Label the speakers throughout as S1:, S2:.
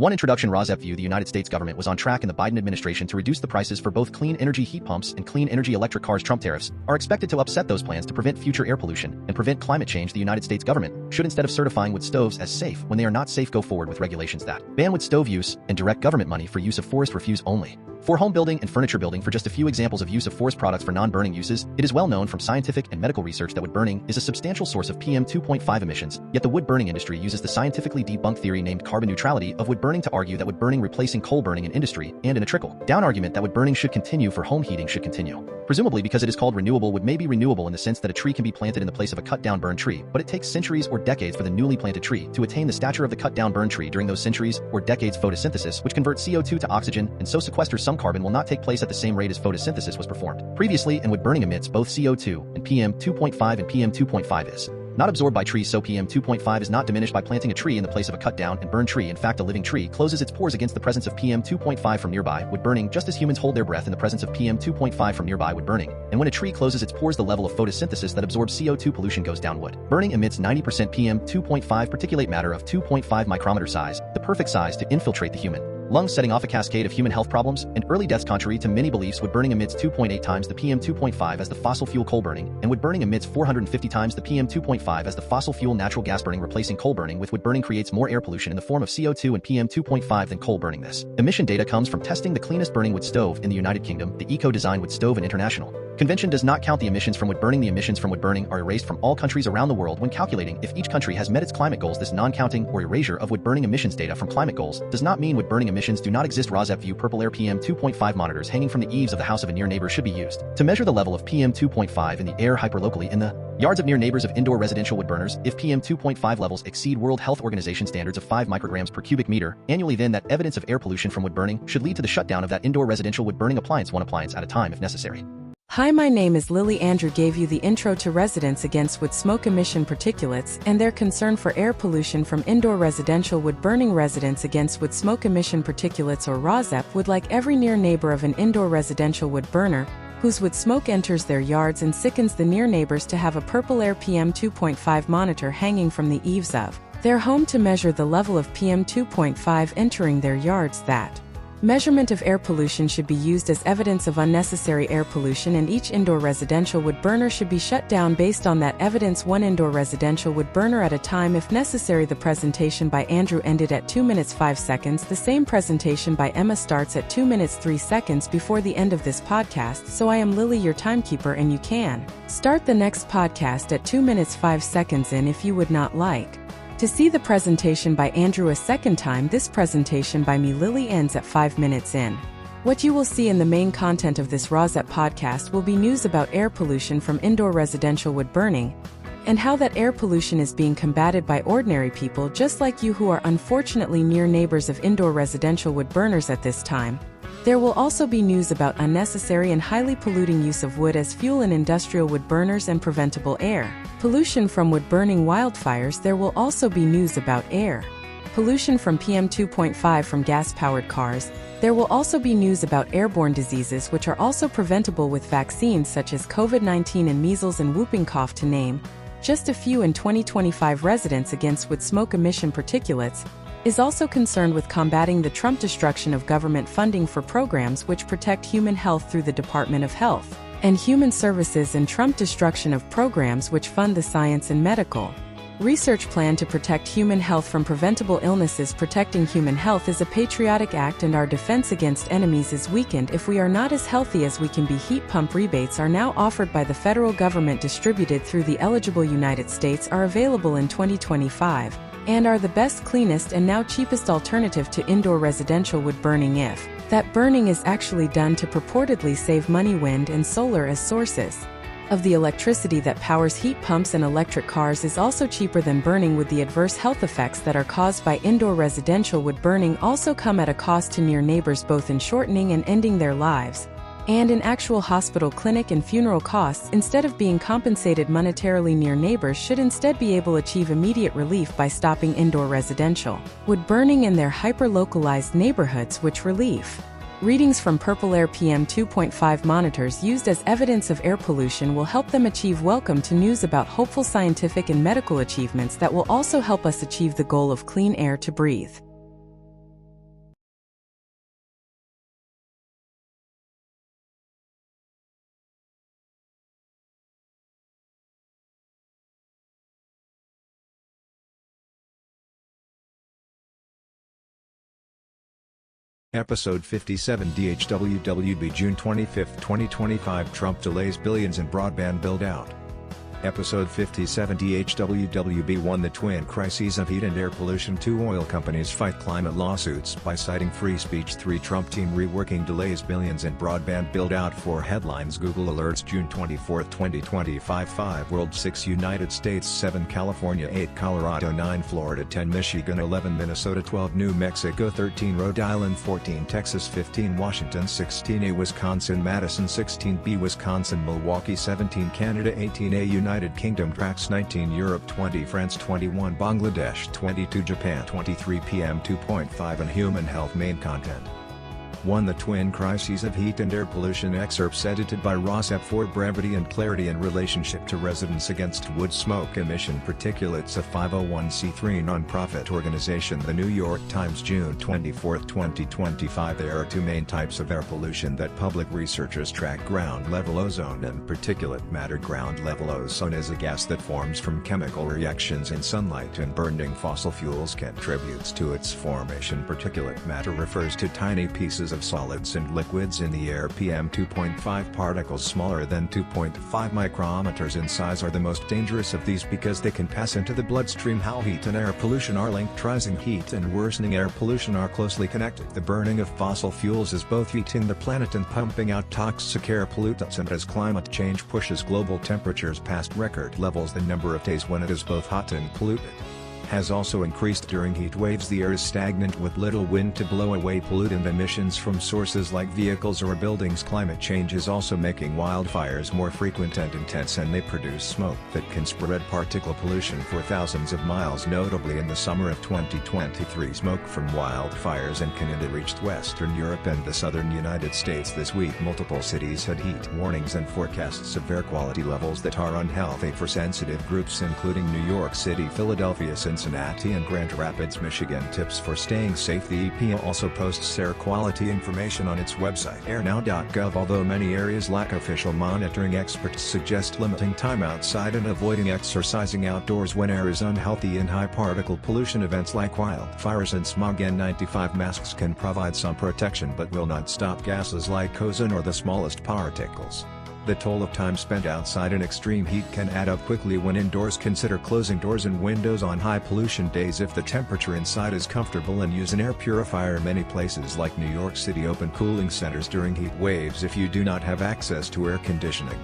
S1: One introduction RAWSEP view: the United States government was on track in the Biden administration to reduce the prices for both clean energy heat pumps and clean energy electric cars. Trump tariffs are expected to upset those plans to prevent future air pollution and prevent climate change. The United States government should, instead of certifying wood stoves as safe when they are not safe, go forward with regulations that ban wood stove use and direct government money for use of forest refuse only. For home building and furniture building, for just a few examples of use of forest products for non-burning uses, it is well known from scientific and medical research that wood burning is a substantial source of PM 2.5 emissions, yet the wood burning industry uses the scientifically debunked theory named carbon neutrality of wood burning to argue that wood burning replacing coal burning in industry, and in a trickle-down argument that wood burning should continue for home heating should continue. Presumably because it is called renewable, wood may be renewable in the sense that a tree can be planted in the place of a cut-down burned tree, but it takes centuries or decades for the newly planted tree to attain the stature of the cut-down burned tree. During those centuries or decades, photosynthesis, which converts CO2 to oxygen and so sequesters some carbon, will not take place at the same rate as photosynthesis was performed previously, and wood burning emits both CO2 and PM 2.5, and PM 2.5 is not absorbed by trees, so PM 2.5 is not diminished by planting a tree in the place of a cut-down and burned tree. In fact, a living tree closes its pores against the presence of PM 2.5 from nearby wood burning, just as humans hold their breath in the presence of PM 2.5 from nearby wood burning. And when a tree closes its pores, the level of photosynthesis that absorbs CO2 pollution goes down. Wood burning emits 90% PM 2.5 particulate matter of 2.5 micrometer size, the perfect size to infiltrate the human lungs, setting off a cascade of human health problems and early deaths. Contrary to many beliefs, wood burning emits 2.8 times the PM 2.5 as the fossil fuel coal burning, and wood burning emits 450 times the PM 2.5 as the fossil fuel natural gas burning. Replacing coal burning with wood burning creates more air pollution in the form of CO2 and PM 2.5 than coal burning. This emission data comes from testing the cleanest burning wood stove in the United Kingdom, the eco-design wood stove, and international convention does not count the emissions from wood burning. The emissions from wood burning are erased from all countries around the world when calculating if each country has met its climate goals. This non-counting or erasure of wood burning emissions data from climate goals does not mean wood burning emissions do not exist. RAWSEP view: purple air PM 2.5 monitors hanging from the eaves of the house of a near neighbor should be used to measure the level of PM 2.5 in the air hyperlocally in the yards of near neighbors of indoor residential wood burners. If PM 2.5 levels exceed World Health Organization standards of 5 micrograms per cubic meter annually, then that evidence of air pollution from wood burning should lead to the shutdown of that indoor residential wood burning appliance, one appliance at a time if necessary.
S2: Hi, my name is Lily. Andrew gave you the intro to Residents Against Wood Smoke Emission Particulates and their concern for air pollution from indoor residential wood burning. Residents Against Wood Smoke Emission Particulates, or RAWSEP, would like every near neighbor of an indoor residential wood burner whose wood smoke enters their yards and sickens the near neighbors to have a purple air PM 2.5 monitor hanging from the eaves of their home to measure the level of PM 2.5 entering their yards. That measurement of air pollution should be used as evidence of unnecessary air pollution, and each indoor residential wood burner should be shut down based on that evidence, one indoor residential wood burner at a time if necessary. The presentation by Andrew ended at 2 minutes 5 seconds. The same presentation by Emma starts at 2 minutes 3 seconds before the end of this podcast. So I am Lily, your timekeeper, and you can start the next podcast at 2 minutes 5 seconds in if you would not like to see the presentation by Andrew a second time. This presentation by me, Lily, ends at 5 minutes in. What you will see in the main content of this RAWSEP podcast will be news about air pollution from indoor residential wood burning and how that air pollution is being combated by ordinary people just like you who are unfortunately near neighbors of indoor residential wood burners at this time. There will also be news about unnecessary and highly polluting use of wood as fuel in industrial wood burners and preventable air pollution from wood burning wildfires. There will also be news about air pollution from PM 2.5 from gas-powered cars. There will also be news about airborne diseases which are also preventable with vaccines such as COVID-19 and measles and whooping cough, to name just a few. In 2025, Residents Against Wood Smoke Emission Particulates is also concerned with combating the Trump destruction of government funding for programs which protect human health through the Department of Health and Human Services, and Trump destruction of programs which fund the science and medical research plan to protect human health from preventable illnesses. Protecting human health is a patriotic act, and our defense against enemies is weakened if we are not as healthy as we can be. Heat pump rebates are now offered by the federal government, distributed through the eligible United States, are available in 2025, and are the best, cleanest, and now cheapest alternative to indoor residential wood burning if that burning is actually done to purportedly save money. Wind and solar as sources of the electricity that powers heat pumps and electric cars is also cheaper than burning wood. The adverse health effects that are caused by indoor residential wood burning also come at a cost to near neighbors, both in shortening and ending their lives, and in actual hospital, clinic, and funeral costs. Instead of being compensated monetarily, near neighbors should instead be able to achieve immediate relief by stopping indoor residential wood burning in their hyper-localized neighborhoods, which relief readings from purple air PM 2.5 monitors used as evidence of air pollution will help them achieve. Welcome to news about hopeful scientific and medical achievements that will also help us achieve the goal of clean air to breathe.
S3: Episode 57DHWWB June 25, 2025 Trump delays billions in broadband build out. Episode 57DHWWB 1 The twin crises of heat and air pollution. 2 Oil companies fight climate lawsuits by citing free speech. 3 Trump team reworking delays billions in broadband build out. 4 headlines Google alerts June 24, 2025 5 World 6 United States 7 California 8 Colorado 9 Florida 10 Michigan 11 Minnesota 12 New Mexico 13 Rhode Island 14 Texas 15 Washington 16 A Wisconsin Madison 16B Wisconsin Milwaukee 17 Canada 18 A United Kingdom Drax 19 Europe 20 France 21 Bangladesh 22 Japan 23 PM 2.5 and Human Health Main content. 1 The twin crises of heat and air pollution. Excerpts edited by RAWSEP for brevity and clarity in relationship to residents against wood smoke emission particulates. A 501c3 nonprofit organization. The New York Times June 24, 2025 There are 2 main types of air pollution that public researchers track: ground level ozone and particulate matter. Ground level ozone is a gas that forms from chemical reactions in sunlight and burning fossil fuels contributes to its formation. Particulate matter refers to tiny pieces of solids and liquids in the air. PM 2.5 particles smaller than 2.5 micrometers in size are the most dangerous of these because they can pass into the bloodstream. How heat and air pollution are linked. Rising heat and worsening air pollution are closely connected. The burning of fossil fuels is both heating the planet and pumping out toxic air pollutants, and as climate change pushes global temperatures past record levels, the number of days when it is both hot and polluted has also increased. During heat waves the air is stagnant with little wind to blow away pollutant emissions from sources like vehicles or buildings. Climate change is also making wildfires more frequent and intense, and they produce smoke that can spread particle pollution for thousands of miles. Notably in the summer of 2023, smoke from wildfires in Canada reached Western Europe and the southern United States this week. Multiple cities had heat warnings and forecasts of air quality levels that are unhealthy for sensitive groups, including New York City, Philadelphia, Cincinnati and Grand Rapids, Michigan. Tips for staying safe. The EPA also posts air quality information on its website airnow.gov. Although many areas lack official monitoring, experts suggest limiting time outside and avoiding exercising outdoors when air is unhealthy in high particle pollution events like wildfires and smog. N95 masks can provide some protection but will not stop gases like ozone or the smallest particles. The toll of time spent outside in extreme heat can add up quickly when indoors. Consider closing doors and windows on high pollution days if the temperature inside is comfortable, and use an air purifier. Many places like New York City open cooling centers during heat waves if you do not have access to air conditioning.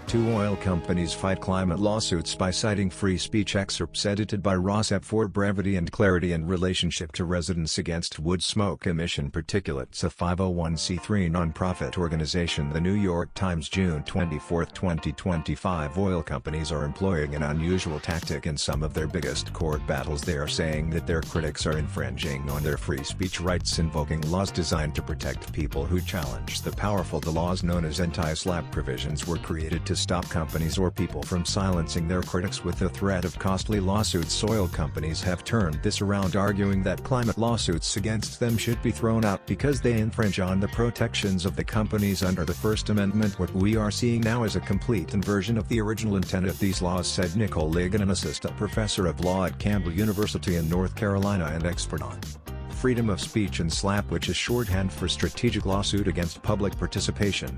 S3: 2 oil companies fight climate lawsuits by citing free speech. Excerpts edited by RAWSEP for brevity and clarity in relationship to residents against wood smoke emission particulates. A 501c3 nonprofit organization. The New York Times June 24, 2025 Oil companies are employing an unusual tactic in some of their biggest court battles. They are saying that their critics are infringing on their free speech rights, invoking laws designed to protect people who challenge the powerful. The laws known as anti-SLAPP provisions were created to stop companies or people from silencing their critics with the threat of costly lawsuits. Oil companies have turned this around, arguing that climate lawsuits against them should be thrown out because they infringe on the protections of the companies under the First Amendment. What we are seeing now is a complete inversion of the original intent of these laws, said Nicole Ligon, an assistant professor of law at Campbell University in North Carolina and expert on freedom of speech and SLAPP, which is shorthand for strategic lawsuit against public participation.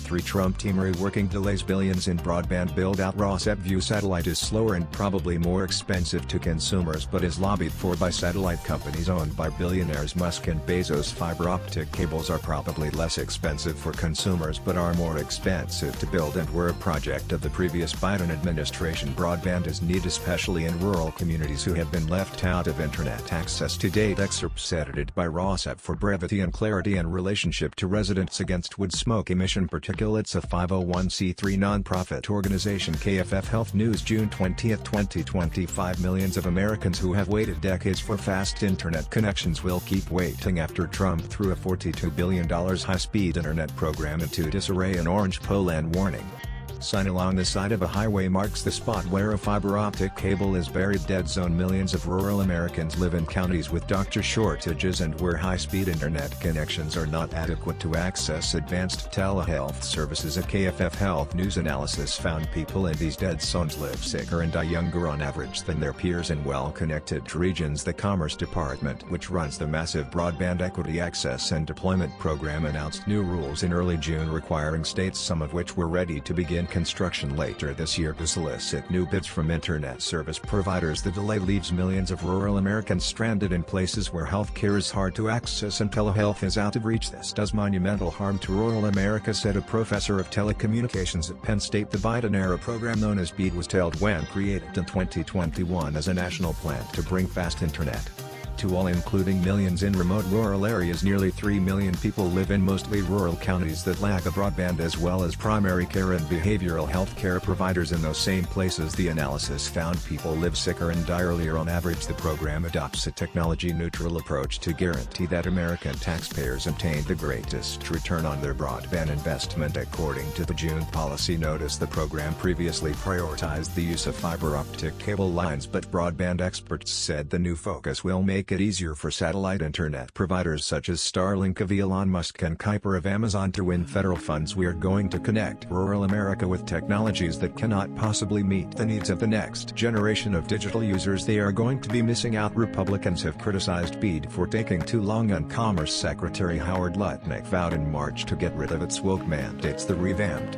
S3: 3 Trump team reworking delays billions in broadband build out. RAWSEP view satellite is slower and probably more expensive to consumers, but is lobbied for by satellite companies owned by billionaires Musk and Bezos. Fiber optic cables are probably less expensive for consumers but are more expensive to build and were a project of the previous Biden administration. Broadband is needed especially in rural communities who have been left out of internet access to date. Excerpts edited by RAWSEP for brevity and clarity in relationship to residents against wood smoke emission particulates. A 501c3 nonprofit organization. KFF Health News June 20, 2025 Millions of Americans who have waited decades for fast internet connections will keep waiting after Trump threw a $42 billion high-speed internet program into disarray. An Orange Poland warning. Sign along the side of a highway marks the spot where a fiber optic cable is buried. Dead zone. Millions of rural Americans live in counties with doctor shortages and where high-speed internet connections are not adequate to access advanced telehealth services. A KFF Health News analysis found people in these dead zones live sicker and die younger on average than their peers in well-connected regions. The Commerce Department, which runs the massive Broadband Equity Access and Deployment Program, announced new rules in early June requiring states, some of which were ready to begin construction later this year, to solicit new bids from internet service providers. The delay leaves millions of rural Americans stranded in places where healthcare is hard to access and telehealth is out of reach. This does monumental harm to rural America, said a professor of telecommunications at Penn State. The Biden-era program known as BEAD was tailed when created in 2021 as a national plan to bring fast internet to all, including millions in remote rural areas. Nearly 3 million people live in mostly rural counties that lack a broadband, as well as primary care and behavioral health care providers in those same places. The analysis found people live sicker and die earlier on average. The program adopts a technology-neutral approach to guarantee that American taxpayers obtain the greatest return on their broadband investment. According to the June policy notice, the program previously prioritized the use of fiber optic cable lines, but broadband experts said the new focus will make it easier for satellite internet providers such as Starlink of Elon Musk and Kuiper of Amazon to win federal funds. We are going to connect rural America with technologies that cannot possibly meet the needs of the next generation of digital users. They are going to be missing out. Republicans have criticized BEAD for taking too long, and Commerce Secretary Howard Lutnick vowed in March to get rid of its woke mandates. The revamped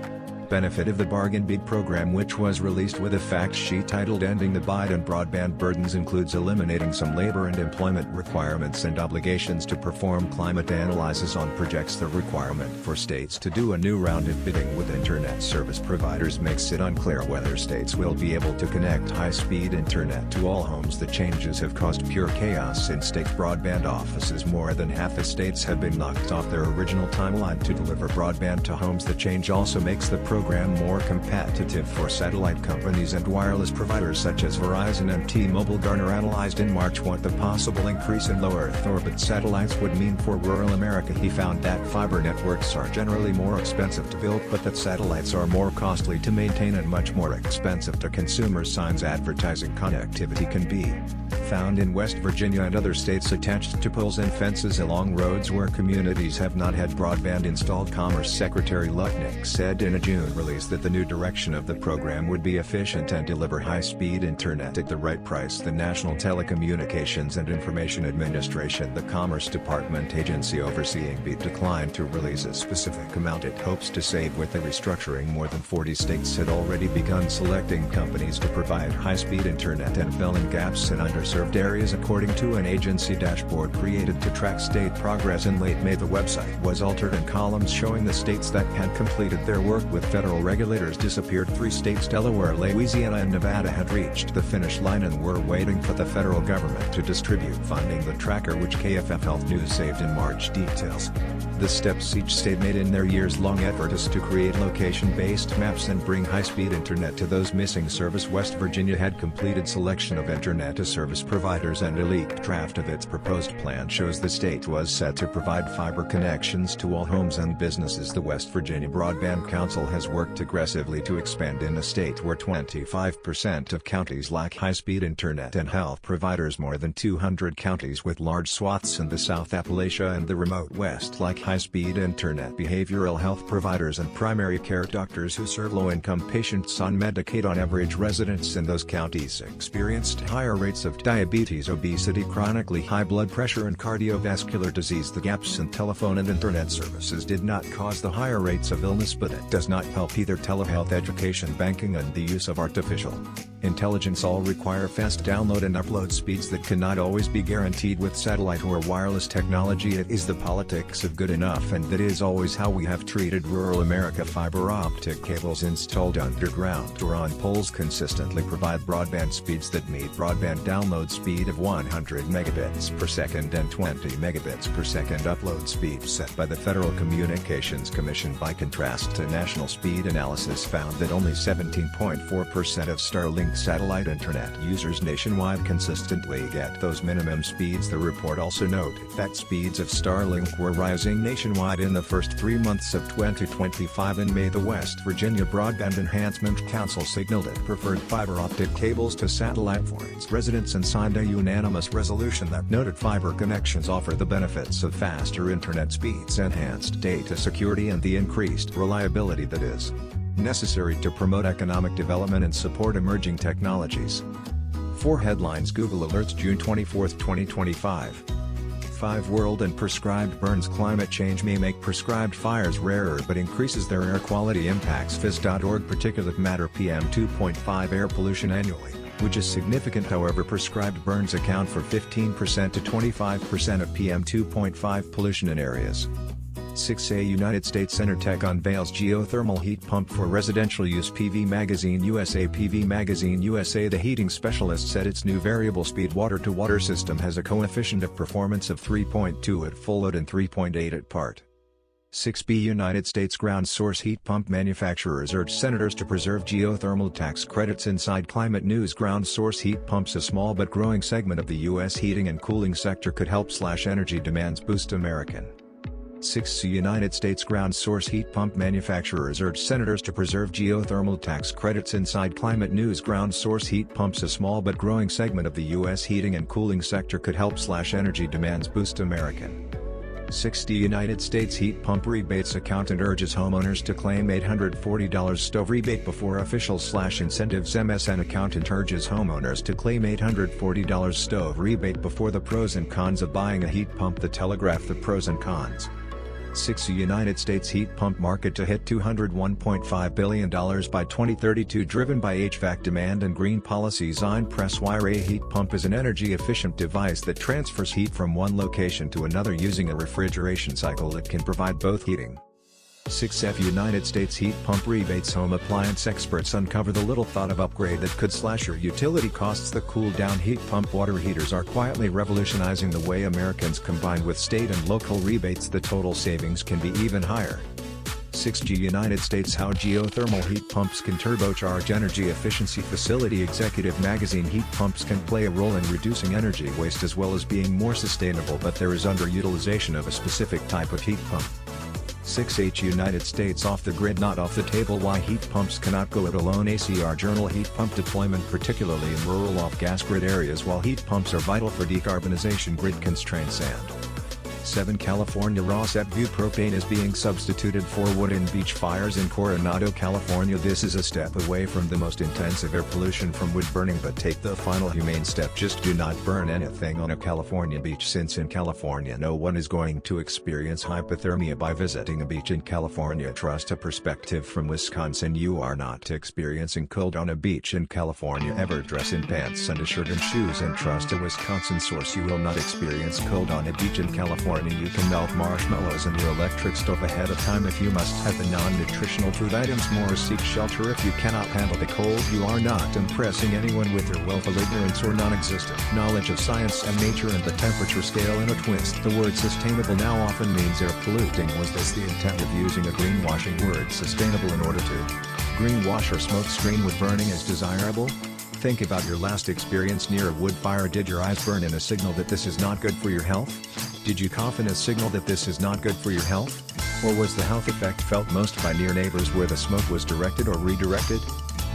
S3: benefit of the Bargain BEAD program, which was released with a fact sheet titled Ending the Biden Broadband Burdens, includes eliminating some labor and employment requirements and obligations to perform climate analysis on projects. The requirement for states to do a new round of bidding with internet service providers makes it unclear whether states will be able to connect high-speed internet to all homes. The changes have caused pure chaos in state broadband offices. More than half the states have been knocked off their original timeline to deliver broadband to homes. The change also makes the program more competitive for satellite companies and wireless providers such as Verizon and T-Mobile. Gartner analyzed in March what the possible increase in low Earth orbit satellites would mean for rural America. He found that fiber networks are generally more expensive to build, but that satellites are more costly to maintain and much more expensive to consumers. Signs advertising connectivity can be found in West Virginia and other states attached to poles and fences along roads where communities have not had broadband installed. Commerce Secretary Lutnick said in a June release that the new direction of the program would be efficient and deliver high-speed internet at the right price. The National Telecommunications and Information Administration, the Commerce Department agency overseeing BEAD, declined to release a specific amount it hopes to save with the restructuring. More than 40 states had already begun selecting companies to provide high-speed internet and fill in gaps in underserved areas, according to an agency dashboard created to track state progress. In late May, the website was altered and columns showing the states that had completed their work with federal regulators disappeared. 3 states, Delaware, Louisiana and Nevada, had reached the finish line and were waiting for the federal government to distribute funding. The tracker, which KFF Health News saved in March, details the steps each state made in their years-long effort is to create location-based maps and bring high-speed internet to those missing service. West Virginia had completed selection of internet to service providers, and a leaked draft of its proposed plan shows the state was set to provide fiber connections to all homes and businesses. The West Virginia Broadband Council has worked aggressively to expand in a state where 25% of counties lack high-speed internet and health providers. More than 200 counties with large swaths in the South Appalachia and the remote West lack high-speed internet. Behavioral health providers and primary care doctors who serve low-income patients on Medicaid. On average, residents in those counties experienced higher rates of diabetes, obesity, chronically high blood pressure and cardiovascular disease. The gaps in telephone and internet services did not cause the higher rates of illness, but it does not help either. Telehealth, education, banking and the use of artificial intelligence all require fast download and upload speeds that cannot always be guaranteed with satellite or wireless technology. It is the politics of good enough, and that is always how we have treated rural America. Fiber optic cables installed underground or on poles consistently provide broadband speeds that meet broadband download speed of 100 megabits per second and 20 megabits per second upload speed set by the Federal Communications Commission. By contrast, a national speed analysis found that only 17.4% of Starlink Starlink satellite internet users nationwide consistently get those minimum speeds. The report also noted that speeds of Starlink were rising nationwide in the first 3 months of 2025. In May, the West Virginia Broadband Enhancement Council signaled it preferred fiber optic cables to satellite for its residents and signed a unanimous resolution that noted fiber connections offer the benefits of faster internet speeds, enhanced data security, and the increased reliability that is necessary to promote economic development and support emerging technologies. 4 headlines. Google alerts June 24, 2025. 5 World and prescribed burns. Climate change may make prescribed fires rarer but increases their air quality impacts. Phys.org. Particulate matter PM 2.5 air pollution annually, which is significant. However, prescribed burns account for 15% to 25% of PM 2.5 pollution in areas. 6. A United States Enertech unveils geothermal heat pump for residential use. PV Magazine USA. PV Magazine USA. The heating specialist said its new variable speed water-to-water system has a coefficient of performance of 3.2 at full load and 3.8 at part. 6b. United States ground source heat pump manufacturers urge senators to preserve geothermal tax credits. Inside Climate News. Ground source heat pumps, a small but growing segment of the U.S. heating and cooling sector, could help slash energy demands, boost American. 6. United States ground source heat pump manufacturers urge senators to preserve geothermal tax credits. Inside Climate News. Ground source heat pumps, a small but growing segment of the U.S. heating and cooling sector, could help slash energy demands, boost American. 60. United States heat pump rebates accountant urges homeowners to claim $840 stove rebate before official/incentives. MSN accountant urges homeowners to claim $840 stove rebate before. The pros and cons of buying a heat pump. The Telegraph. The pros and cons. 6. United States heat pump market to hit $201.5 billion by 2032, driven by HVAC demand and green policies. Ein Presswire. A heat pump is an energy-efficient device that transfers heat from one location to another using a refrigeration cycle that can provide both heating. 6f. United States heat pump rebates. Home appliance experts uncover the little thought of upgrade that could slash your utility costs. The cool-down heat pump water heaters are quietly revolutionizing the way Americans combine with state and local rebates. The total savings can be even higher. 6g. United States how geothermal heat pumps can turbocharge energy efficiency. Facility Executive Magazine. Heat pumps can play a role in reducing energy waste as well as being more sustainable, but there is underutilization of a specific type of heat pump. 6h. United States off the grid not off the table. Why heat pumps cannot go it alone. ACR Journal. Heat pump deployment, particularly in rural off-gas grid areas. While heat pumps are vital for decarbonization, grid constraints. And 7. California RAWSEP view propane is being substituted for wood in beach fires in Coronado, California. This is a step away from the most intensive air pollution from wood burning, but take the final humane step. Just do not burn anything on a California beach, since in California no one is going to experience hypothermia by visiting a beach in California. Trust a perspective from Wisconsin. You are not experiencing cold on a beach in California ever. Dress in pants and a shirt and shoes and trust a Wisconsin source. You will not experience cold on a beach in California. You can melt marshmallows in your electric stove ahead of time if you must have the non-nutritional food items. More seek shelter if you cannot handle the cold. You are not impressing anyone with your willful ignorance or non-existent knowledge of science and nature and the temperature scale in a twist. The word sustainable now often means air polluting. Was this the intent of using a greenwashing word sustainable in order to greenwash or smoke screen wood burning as desirable? Think about your last experience near a wood fire. Did your eyes burn in a signal that this is not good for your health? Did you cough in a signal that this is not good for your health? Or was the health effect felt most by near neighbors where the smoke was directed or redirected?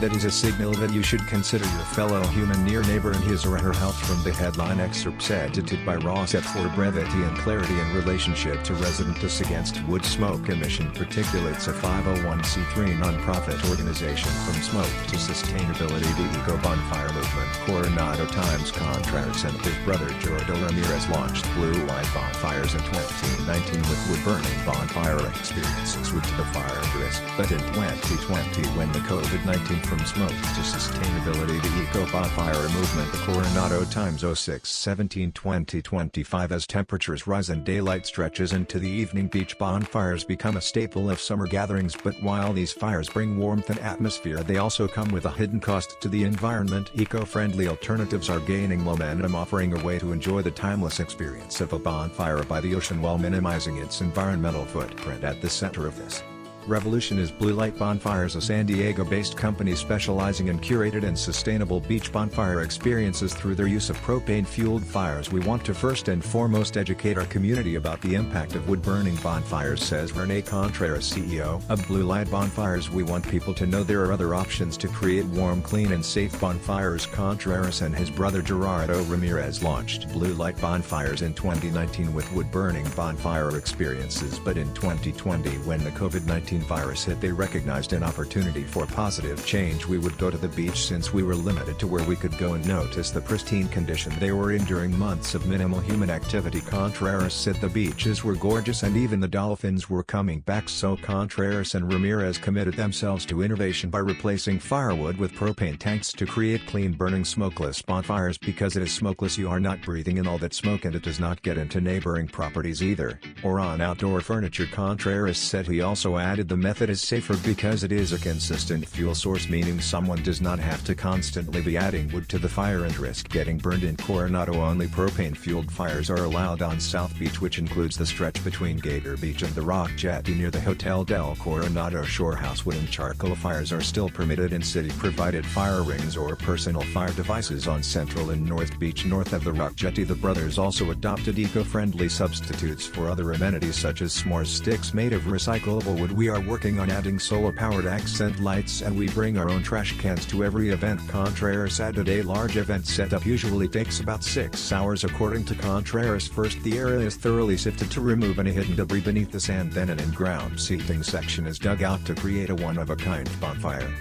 S3: That is a signal that you should consider your fellow human near neighbor and his or her health. From the headline Excerpts edited by RAWSEP for brevity and clarity in relationship to residents against wood smoke emission. Particulates, a 501c3 nonprofit organization. From smoke to sustainability. The Eco Bonfire Movement. Coronado Times contracts and his brother Jordo Ramirez launched blue-white bonfires in 2019 with wood burning bonfire experiences wood to the fire risk. But in 2020, when the COVID-19 from smoke to sustainability. The Eco Bonfire Movement. The Coronado Times 06/17/2025. As temperatures rise and daylight stretches into the evening, beach bonfires become a staple of summer gatherings. But while these fires bring warmth and atmosphere, they also come with a hidden cost to the environment. Eco-friendly alternatives are gaining momentum, offering a way to enjoy the timeless experience of a bonfire by the ocean while minimizing its environmental footprint. At the center of this Revolution is Blue Light Bonfires, a San Diego-based company specializing in curated and sustainable beach bonfire experiences through their use of propane-fueled fires. We want to first and foremost educate our community about the impact of wood-burning bonfires, says Renee Contreras, CEO of Blue Light Bonfires. We want people to know there are other options to create warm, clean and safe bonfires. Contreras and his brother Gerardo Ramirez launched Blue Light Bonfires in 2019 with wood-burning bonfire experiences, but in 2020, when the COVID-19 virus hit, they recognized an opportunity for positive change. We would go to the beach since we were limited to where we could go and notice the pristine condition they were in during months of minimal human activity. Contreras said the beaches were gorgeous and even the dolphins were coming back, so Contreras and Ramirez committed themselves to innovation by replacing firewood with propane tanks to create clean burning smokeless bonfires. Because it is smokeless, you are not breathing in all that smoke, and it does not get into neighboring properties either, or on outdoor furniture. Contreras said he also added the method is safer because it is a consistent fuel source, meaning someone does not have to constantly be adding wood to the fire and risk getting burned. In Coronado, only propane-fueled fires are allowed on South Beach, which includes the stretch between Gator Beach and the Rock Jetty near the Hotel del Coronado Shore House. Wood and charcoal fires are still permitted in city-provided fire rings or personal fire devices on Central and North Beach north of the Rock Jetty. The brothers also adopted eco-friendly substitutes for other amenities such as s'mores sticks made of recyclable wood. We are working on adding solar-powered accent lights, and we bring our own trash cans to every event. Contreras added a large event setup usually takes about 6 hours. According to Contreras, first the area is thoroughly sifted to remove any hidden debris beneath the sand, then an in-ground seating section is dug out to create a one-of-a-kind bonfire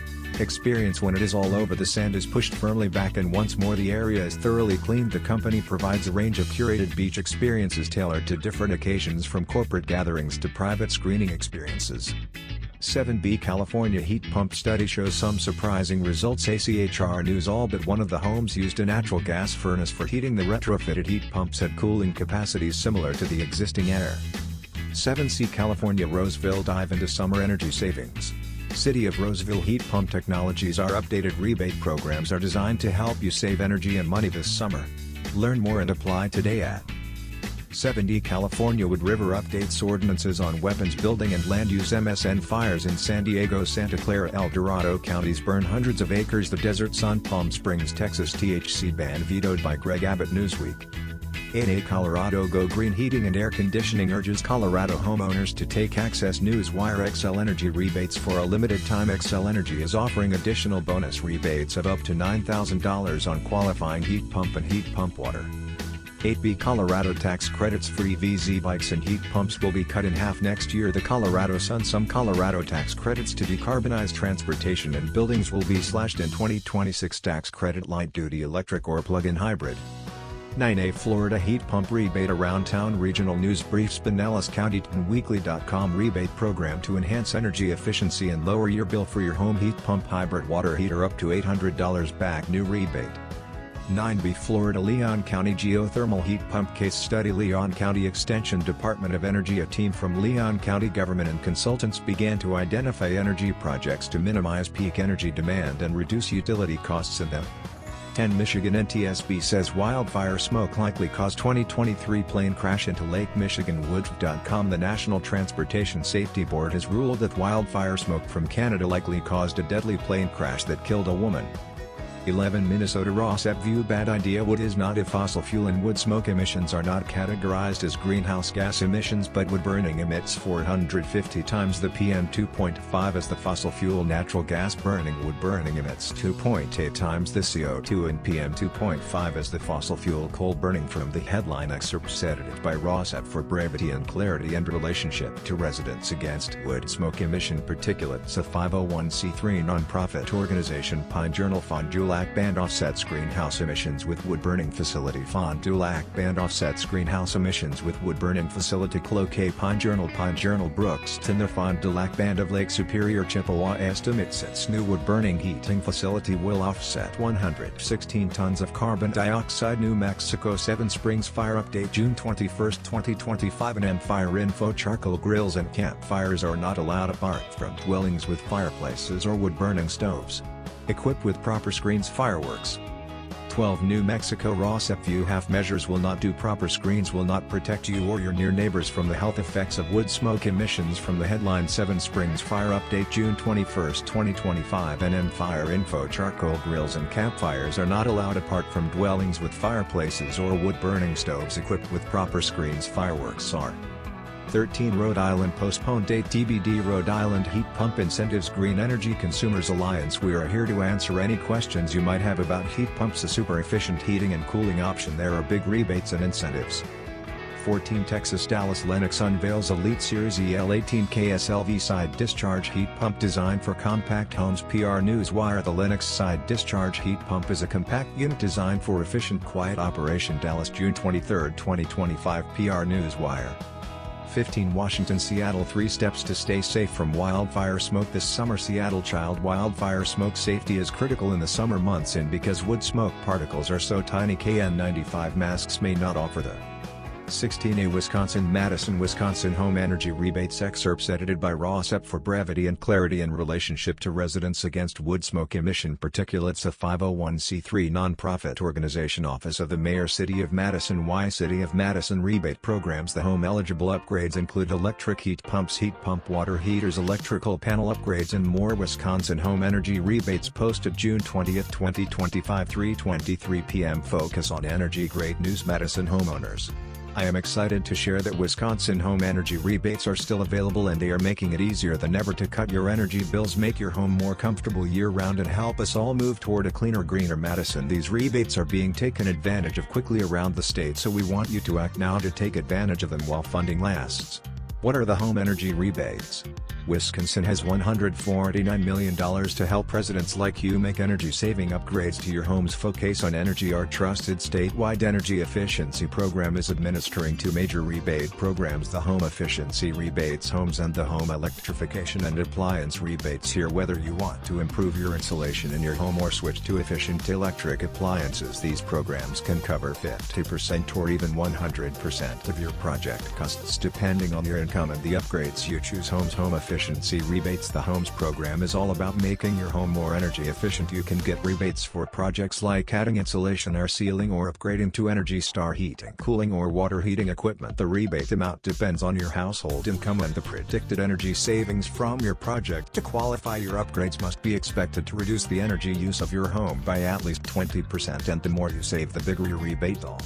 S3: experience. When it is all over, the sand is pushed firmly back, and once more the area is thoroughly cleaned. The company provides a range of curated beach experiences tailored to different occasions, from corporate gatherings to private screening experiences. 7B California heat pump study shows some surprising results. ACHR News: all but one of the homes used a natural gas furnace for heating. The retrofitted heat pumps had cooling capacities similar to the existing air. 7C California Roseville dive into summer energy savings. City of Roseville heat pump technologies. Our updated rebate programs are designed to help you save energy and money this summer. Learn more and apply today at 7D California Wood River updates ordinances on weapons building and land use. MSN fires in San Diego, Santa Clara, El Dorado counties burn hundreds of acres. The Desert Sun, Palm Springs, Texas THC ban vetoed by Greg Abbott. Newsweek. 8A Colorado Go Green Heating and Air Conditioning urges Colorado homeowners to take Access News Wire XL Energy rebates for a limited time. XL Energy is offering additional bonus rebates of up to $9,000 on qualifying heat pump and heat pump water. 8B Colorado tax credits for EVZ bikes and heat pumps will be cut in half next year. The Colorado Sun: some Colorado tax credits to decarbonize transportation and buildings will be slashed in 2026. Tax credit light duty electric or plug-in hybrid. 9A Florida heat pump rebate. Around town regional news briefs. Pinellas County Weekly.com rebate program to enhance energy efficiency and lower your bill for your home heat pump hybrid water heater up to $800 back. New rebate. 9B Florida Leon County geothermal heat pump case study. Leon County Extension Department of Energy: a team from Leon County government and consultants began to identify energy projects to minimize peak energy demand and reduce utility costs in them. 10 Michigan NTSB says wildfire smoke likely caused 2023 plane crash into Lake Michigan. Wood.com: the National Transportation Safety Board has ruled that wildfire smoke from Canada likely caused a deadly plane crash that killed a woman. 11 Minnesota RAWSEP view bad idea. Wood is not a fossil fuel and wood smoke emissions are not categorized as greenhouse gas emissions, but wood burning emits 450 times the PM2.5 as the fossil fuel. Natural gas burning: wood burning emits 2.8 times the CO2 and PM2.5 as the fossil fuel. Coal burning. From the headline Excerpts, edited by RAWSEP for brevity and clarity and relationship to Residents Against Wood Smoke Emission Particulates, a 501c3 nonprofit organization. Pine Journal: Fond du Lac band offsets greenhouse emissions with wood burning facility. Fond du Lac band offsets greenhouse emissions with wood burning facility. Cloquet. Pine Journal: Brookston: the Fond du Lac Band of Lake Superior, Chippewa estimates its new wood burning heating facility will offset 116 tons of carbon dioxide. New Mexico 7 Springs fire update June 21, 2025. An fire info: charcoal grills and campfires are not allowed apart from dwellings with fireplaces or wood burning stoves. Equipped with proper screens. Fireworks 12 New Mexico RAWSEP view half measures will not do. Proper screens will not protect you or your near neighbors from the health effects of wood smoke emissions. From the headline 7 Springs Fire Update June 21, 2025 NM Fire Info. Charcoal grills and campfires are not allowed apart from dwellings with fireplaces or wood-burning stoves equipped with proper screens. Fireworks are. 13 Rhode Island postponed date TBD. Rhode Island heat pump incentives. Green Energy Consumers Alliance. We are here to answer any questions you might have about heat pumps, a super efficient heating and cooling option. There are big rebates and incentives. 14 Texas Dallas Lennox unveils Elite Series EL18 KSLV side discharge heat pump designed for compact homes. PR Newswire. The Lennox side discharge heat pump is a compact unit designed for efficient quiet operation. Dallas June 23, 2025 PR Newswire. 15 Washington Seattle 3 steps to stay safe from wildfire smoke this summer. Seattle child wildfire smoke safety is critical in the summer months, and because wood smoke particles are so tiny, KN95 masks may not offer the 16A Wisconsin Madison Wisconsin Home Energy Rebates. Excerpts edited by RAWSEP for brevity and clarity in relationship to Residents Against Wood Smoke Emission Particulates, a 501c3 nonprofit organization. Office of the Mayor, City of Madison. Why City of Madison rebate programs. The home eligible upgrades include electric heat pumps, heat pump water heaters, electrical panel upgrades and more. Wisconsin Home Energy Rebates posted June 20, 2025 3:23 p.m. Focus on energy. Great news, Madison homeowners. I am excited to share that Wisconsin Home Energy Rebates are still available, and they are making it easier than ever to cut your energy bills, make your home more comfortable year-round, and help us all move toward a cleaner, greener Madison. These rebates are being taken advantage of quickly around the state, so we want you to act now to take advantage of them while funding lasts. What are the home energy rebates? Wisconsin has $149 million to help residents like you make energy-saving upgrades to your homes. Focus on Energy, our trusted statewide energy efficiency program, is administering 2 major rebate programs: the Home Efficiency Rebates Homes and the Home Electrification and Appliance Rebates. Here, whether you want to improve your insulation in your home or switch to efficient electric appliances, these programs can cover 50% or even 100% of your project costs depending on your income and the upgrades you choose. Home Efficiency Rebates. The Homes program is all about making your home more energy efficient. You can get rebates for projects like adding insulation, air sealing, or upgrading to Energy Star heating, cooling, or water heating equipment. The rebate amount depends on your household income and the predicted energy savings from your project. To qualify, your upgrades must be expected to reduce the energy use of your home by at least 20%, and the more you save, the bigger your rebate. All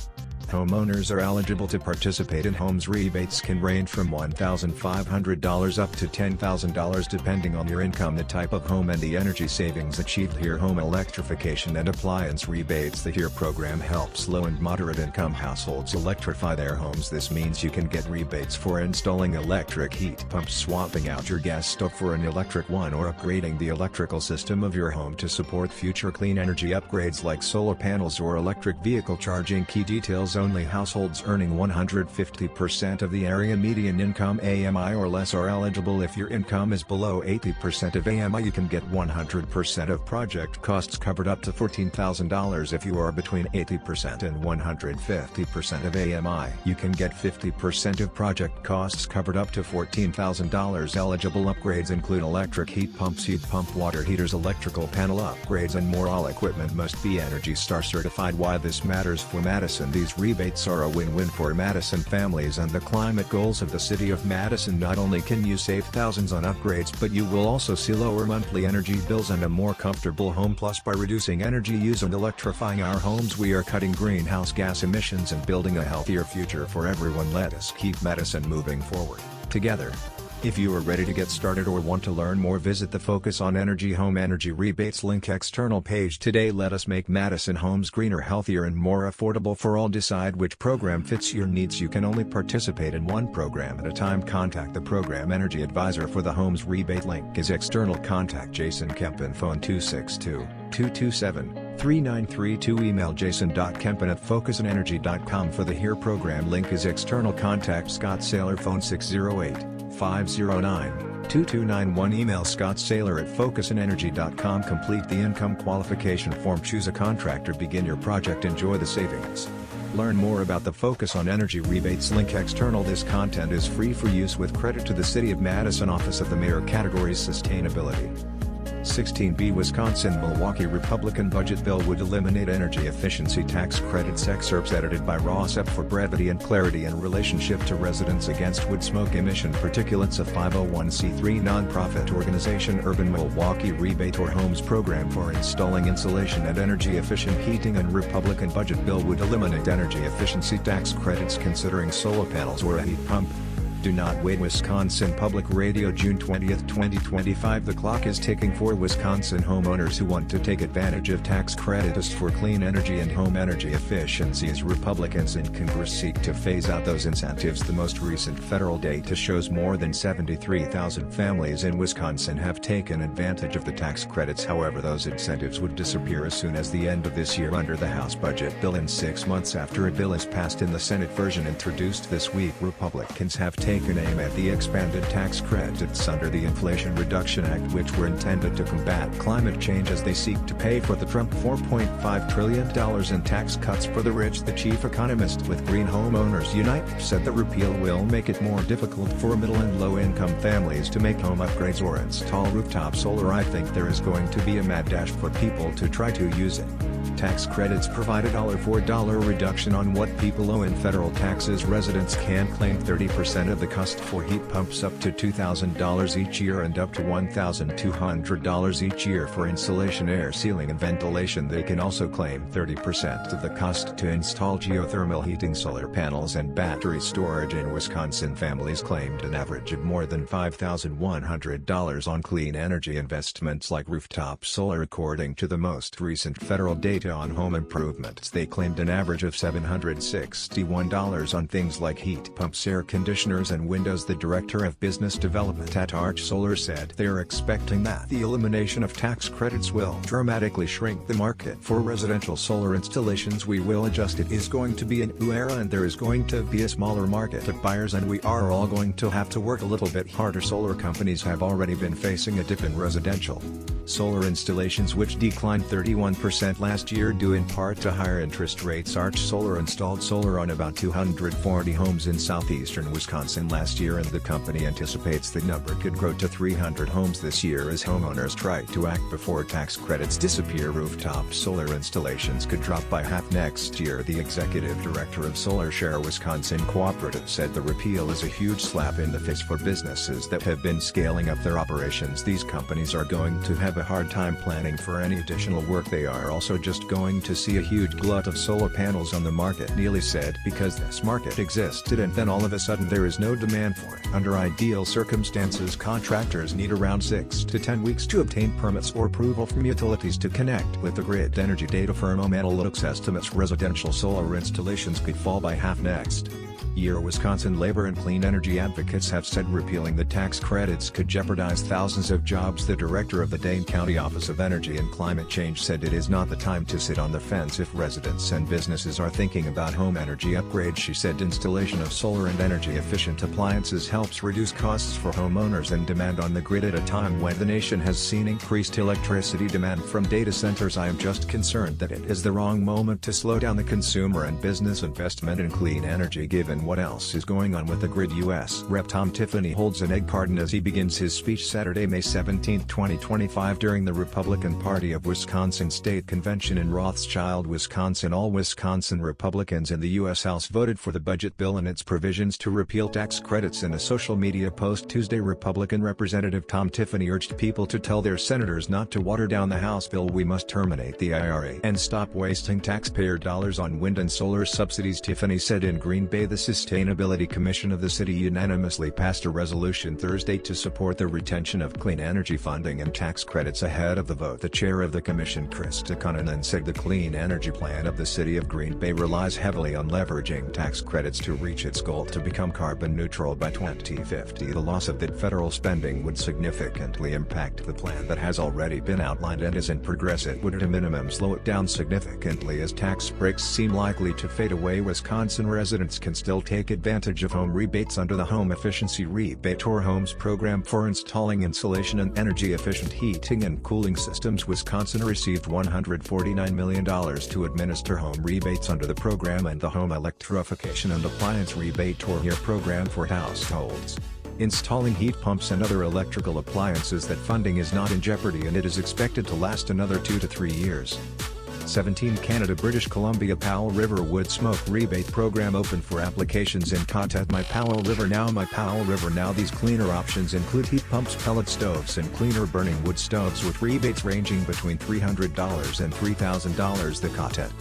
S3: homeowners are eligible to participate in homes. Rebates can range from $1,500 up to $10,000 depending on your income, the type of home, and the energy savings achieved. Here, Home Electrification and Appliance Rebates. The HERE program helps low and moderate income households electrify their homes. This means you can get rebates for installing electric heat pumps, swapping out your gas stove for an electric one, or upgrading the electrical system of your home to support future clean energy upgrades like solar panels or electric vehicle charging. Key details: only households earning 150% of the area median income AMI or less are eligible. If your income is below 80% of AMI, you can get 100% of project costs covered up to $14,000. If you are between 80% and 150% of AMI, you can get 50% of project costs covered up to $14,000. Eligible upgrades include electric heat pumps, heat pump water heaters, electrical panel upgrades, and more. All equipment must be Energy Star certified. Why this matters for Madison? These rebates are a win-win for Madison families and the climate goals of the City of Madison. Not only can you save thousands on upgrades, but you will also see lower monthly energy bills and a more comfortable home. Plus, by reducing energy use and electrifying our homes, we are cutting greenhouse gas emissions and building a healthier future for everyone. Let us keep Madison moving forward together. If you are ready to get started or want to learn more, visit the Focus on Energy Home Energy Rebates link external page today. Let us make Madison homes greener, healthier, and more affordable for all. Decide which program fits your needs. You can only participate in one program at a time. Contact the Program Energy Advisor for the Homes Rebate. Link is external. Contact Jason Kempin, phone 262-227-3932. Email jason.kempin@focusonenergy.com for the HERE program. Link is external. Contact Scott Saylor, phone 608-509-2291. Email Scott Saylor at focusonenergy.com. Complete the income qualification form. Choose a contractor. Begin your project. Enjoy the savings. Learn more about the Focus on Energy Rebates link external. This content is free for use with credit to the City of Madison Office of the Mayor. Categories: Sustainability, 16B Wisconsin Milwaukee Republican budget bill would eliminate energy efficiency tax credits. Excerpts edited by RAWSEP for brevity and clarity in relationship to residents against wood smoke emission particulates. A 501c3 nonprofit organization Urban Milwaukee Rebate or Homes Program for installing insulation and energy efficient heating and Republican budget bill would eliminate energy efficiency tax credits considering solar panels or a heat pump. Do not wait. Wisconsin Public Radio, June 20, 2025. The clock is ticking for Wisconsin homeowners who want to take advantage of tax credits for clean energy and home energy efficiency as Republicans in Congress seek to phase out those incentives. The most recent federal data shows more than 73,000 families in Wisconsin have taken advantage of the tax credits. However, those incentives would disappear as soon as the end of this year under the House budget bill and 6 months after a bill is passed in the Senate version introduced this week. Republicans have taken aim at the expanded tax credits under the Inflation Reduction Act, which were intended to combat climate change as they seek to pay for the Trump $4.5 trillion in tax cuts for the rich. The chief economist with Green Homeowners Unite said the repeal will make it more difficult for middle and low-income families to make home upgrades or install rooftop solar. I think there is going to be a mad dash for people to try to use it. Tax credits provide a $4 reduction on what people owe in federal taxes. Residents can claim 30% of the cost for heat pumps up to $2,000 each year and up to $1,200 each year for insulation, air sealing and ventilation. They can also claim 30% of the cost to install geothermal heating, solar panels and battery storage. In Wisconsin, families claimed an average of more than $5,100 on clean energy investments like rooftop solar. According to the most recent federal data on home improvements, they claimed an average of $761 on things like heat pumps, air conditioners and windows. The director of business development at Arch Solar said they are expecting that the elimination of tax credits will dramatically shrink the market for residential solar installations. We will adjust. It is going to be a new era and there is going to be a smaller market of buyers and we are all going to have to work a little bit harder. Solar companies have already been facing a dip in residential solar installations, which declined 31% last year due in part to higher interest rates. Arch Solar installed solar on about 240 homes in southeastern Wisconsin last year, and the company anticipates the number could grow to 300 homes this year as homeowners try to act before tax credits disappear. Rooftop solar installations could drop by half next year. The executive director of Solar Share Wisconsin Cooperative said the repeal is a huge slap in the face for businesses that have been scaling up their operations. These companies are going to have a hard time planning for any additional work. They are also just going to see a huge glut of solar panels on the market, Neely said, because this market existed and then all of a sudden there is no demand for it. Under ideal circumstances, contractors need around 6 to 10 weeks to obtain permits or approval from utilities to connect with the grid. Energy data firm Analytics estimates residential solar installations could fall by half next year. Wisconsin labor and clean energy advocates have said repealing the tax credits could jeopardize thousands of jobs. The director of the Dane County Office of Energy and Climate Change said it is not the time to sit on the fence if residents and businesses are thinking about home energy upgrades. She said installation of solar and energy efficient appliances helps reduce costs for homeowners and demand on the grid at a time when the nation has seen increased electricity demand from data centers. I am just concerned that it is the wrong moment to slow down the consumer and business investment in clean energy given what else is going on with the grid. U.S. Rep. Tom Tiffany holds an egg pardon as he begins his speech Saturday, May 17, 2025 during the Republican Party of Wisconsin State Convention in Rothschild, Wisconsin. All Wisconsin Republicans in the U.S. House voted for the budget bill and its provisions to repeal tax credits. In a social media post Tuesday, Republican Representative Tom Tiffany urged people to tell their senators not to water down the House bill. We must terminate the IRA and stop wasting taxpayer dollars on wind and solar subsidies, Tiffany said. In Green Bay, the Sustainability Commission of the city unanimously passed a resolution Thursday to support the retention of clean energy funding and tax credits ahead of the vote. The chair of the commission, Krista Connenan, said the clean energy plan of the city of Green Bay relies heavily on leveraging tax credits to reach its goal to become carbon neutral by 2050. The loss of that federal spending would significantly impact the plan that has already been outlined and is in progress. It would at a minimum slow it down significantly as tax breaks seem likely to fade away. Wisconsin residents can still take advantage of home rebates under the Home Efficiency Rebate or Homes program for installing insulation and energy-efficient heating and cooling systems. Wisconsin received $149 million to administer home rebates under the program and the Home Electrification and Appliance Rebate or HERE program for households. installing heat pumps and other electrical appliances. That funding is not in jeopardy and it is expected to last another 2 to 3 years. 17 Canada British Columbia Powell River Wood Smoke Rebate Program open for applications in Cotet. My Powell River Now. These cleaner options include heat pumps, pellet stoves and cleaner burning wood stoves with rebates ranging between $300 and $3,000. The Cotet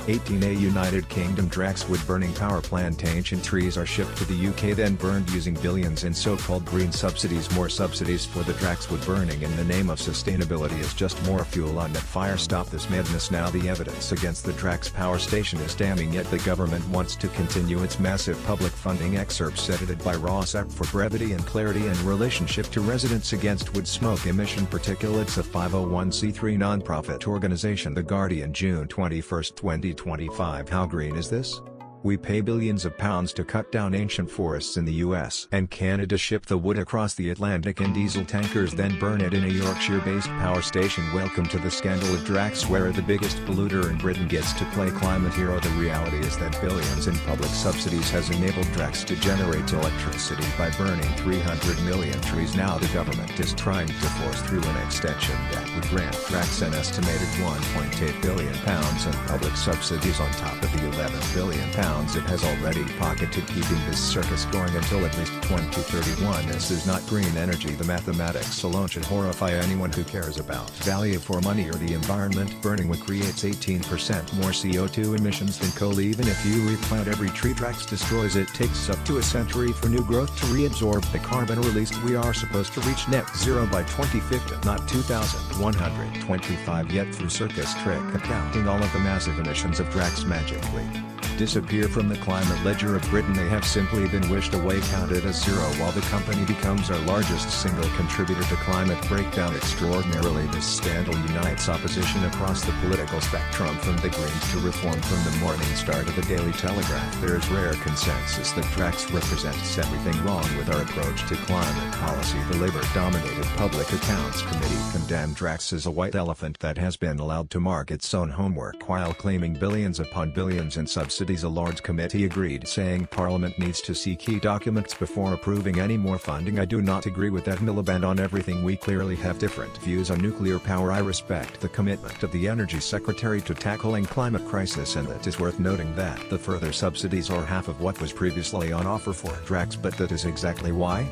S3: 18A United Kingdom Drax wood burning power plant. Ancient trees are shipped to the UK then burned using billions in so-called green subsidies. More subsidies for the Drax wood burning in the name of sustainability is just more fuel on that fire. Stop this madness now. The evidence against the Drax power station is damning, yet the government wants to continue its massive public funding. Excerpts edited by RAWSEP for brevity and clarity and relationship to residents against wood smoke emission particulates. A 501c3 nonprofit organization. The Guardian, June 21, 2025. How green is this? We pay billions of pounds to cut down ancient forests in the US and Canada, ship the wood across the Atlantic in diesel tankers, then burn it in a Yorkshire-based power station. Welcome to the scandal of Drax, where the biggest polluter in Britain gets to play climate hero. The reality is that billions in public subsidies has enabled Drax to generate electricity by burning 300 million trees. Now the government is trying to force through an extension that would grant Drax an estimated £1.8 billion in public subsidies on top of the £11 billion it has already pocketed, keeping this circus going until at least 2031. This is not green energy. The mathematics alone should horrify anyone who cares about value for money or the environment. Burning wood creates 18% more CO2 emissions than coal. Even if you replant every tree Drax destroys, it takes up to a century for new growth to reabsorb the carbon released. We are supposed to reach net zero by 2050, not 2125 yet. Through circus trick accounting, all of the massive emissions of Drax magically disappear from the climate ledger of Britain. They have simply been wished away, counted as zero, while the company becomes our largest single contributor to climate breakdown. Extraordinarily, this scandal unites opposition across the political spectrum, from the Greens to Reform, from the Morning Star to the Daily Telegraph. There is rare consensus that Drax represents everything wrong with our approach to climate policy. The Labour-dominated Public Accounts Committee condemned Drax as a white elephant that has been allowed to mark its own homework while claiming billions upon billions in subsidies. A Lords committee agreed, saying Parliament needs to see key documents before approving any more funding. I do not agree with that. Miliband on everything. We clearly have different views on nuclear power. I respect the commitment of the Energy Secretary to tackling climate crisis, and it is worth noting that the further subsidies are half of what was previously on offer for Drax, but that is exactly why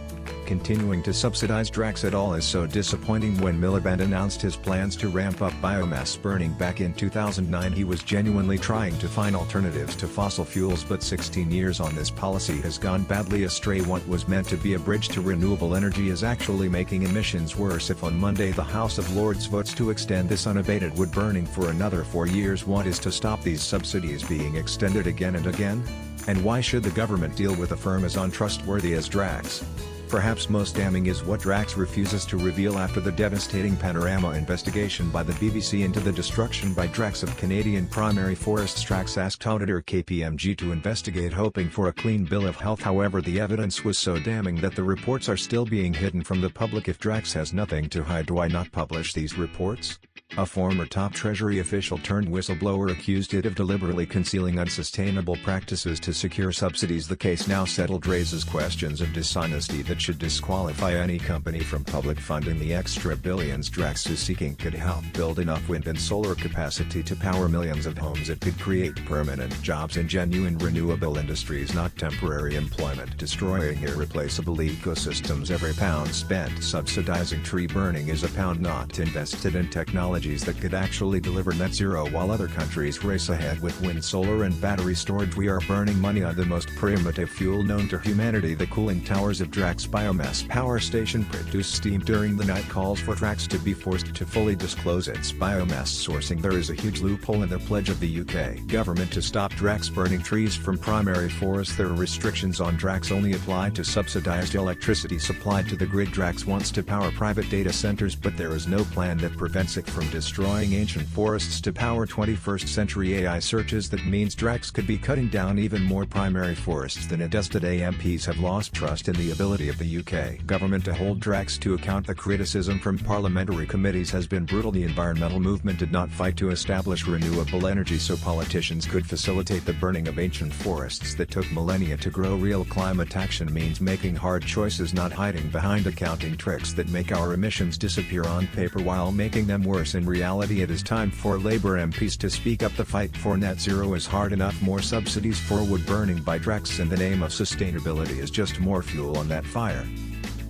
S3: continuing to subsidize Drax at all is so disappointing. When Miliband announced his plans to ramp up biomass burning back in 2009, he was genuinely trying to find alternatives to fossil fuels, but 16 years on, this policy has gone badly astray. What was meant to be a bridge to renewable energy is actually making emissions worse. If on Monday the House of Lords votes to extend this unabated wood burning for another 4 years, what is to stop these subsidies being extended again and again? And why should the government deal with a firm as untrustworthy as Drax? Perhaps most damning is what Drax refuses to reveal after the devastating Panorama investigation by the BBC into the destruction by Drax of Canadian primary forests. Drax asked auditor KPMG to investigate, hoping for a clean bill of health. However, the evidence was so damning that the reports are still being hidden from the public. If Drax has nothing to hide, why not publish these reports? A former top Treasury official turned whistleblower accused it of deliberately concealing unsustainable practices to secure subsidies. The case, now settled, raises questions of dishonesty that should disqualify any company from public funding. The extra billions Drax is seeking could help build enough wind and solar capacity to power millions of homes. It could create permanent jobs in genuine renewable industries, not temporary employment destroying irreplaceable ecosystems. Every pound spent subsidizing tree burning is a pound not invested in technologies that could actually deliver net zero. While other countries race ahead with wind, solar and battery storage, we are burning money on the most primitive fuel known to humanity. The cooling towers of Drax biomass power station produce steam during the night. Calls for Drax to be forced to fully disclose its biomass sourcing. There is a huge loophole in the pledge of the UK government to stop Drax burning trees from primary forests. Their restrictions on Drax only apply to subsidized electricity supplied to the grid. Drax wants to power private data centers, but there is no plan that prevents it from destroying ancient forests to power 21st century AI searches. That means Drax could be cutting down even more primary forests than it does today. MPs have lost trust in the ability of the UK government to hold Drax to account. The criticism from parliamentary committees has been brutal. The environmental movement did not fight to establish renewable energy so politicians could facilitate the burning of ancient forests that took millennia to grow. Real climate action means making hard choices, not hiding behind accounting tricks that make our emissions disappear on paper while making them worse in reality. It is time for Labour MPs to speak up. The fight for net zero is hard enough. More subsidies for wood burning by Drax in the name of sustainability is just more fuel on that fire.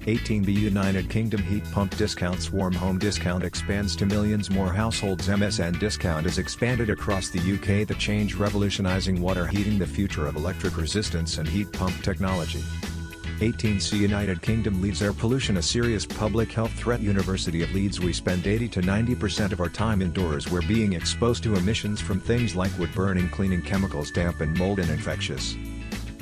S3: 18B United Kingdom heat pump discounts. Warm home discount expands to millions more households. MSN discount is expanded across the UK. The change revolutionizing water heating, the future of electric resistance and heat pump technology. 18C United Kingdom leads air pollution, a serious public health threat. University of Leeds. We spend 80 to 90% of our time indoors. We're being exposed to emissions from things like wood burning, cleaning chemicals, damp and mold and infectious.